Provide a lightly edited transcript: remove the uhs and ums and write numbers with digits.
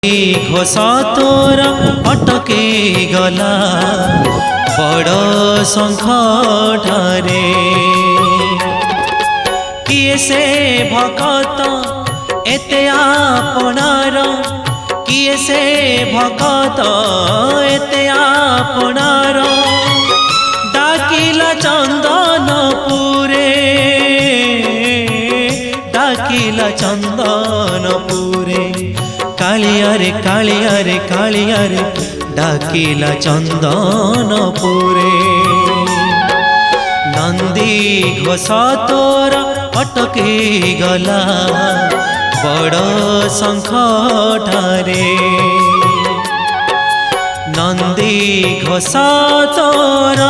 घोष तोर अटके गला बड़ शंख ठारे किए से भगत एते आपणार किए से भगत एते आपणार डाकिला चंदनपुरे डाकिला चंदनपुरे कालिया रे कालिया रे कालिया रे डाकिला चंदनपुरे नंदी घोष तोर अटके गला बड़ शंख ठारे नंदी घोष तोर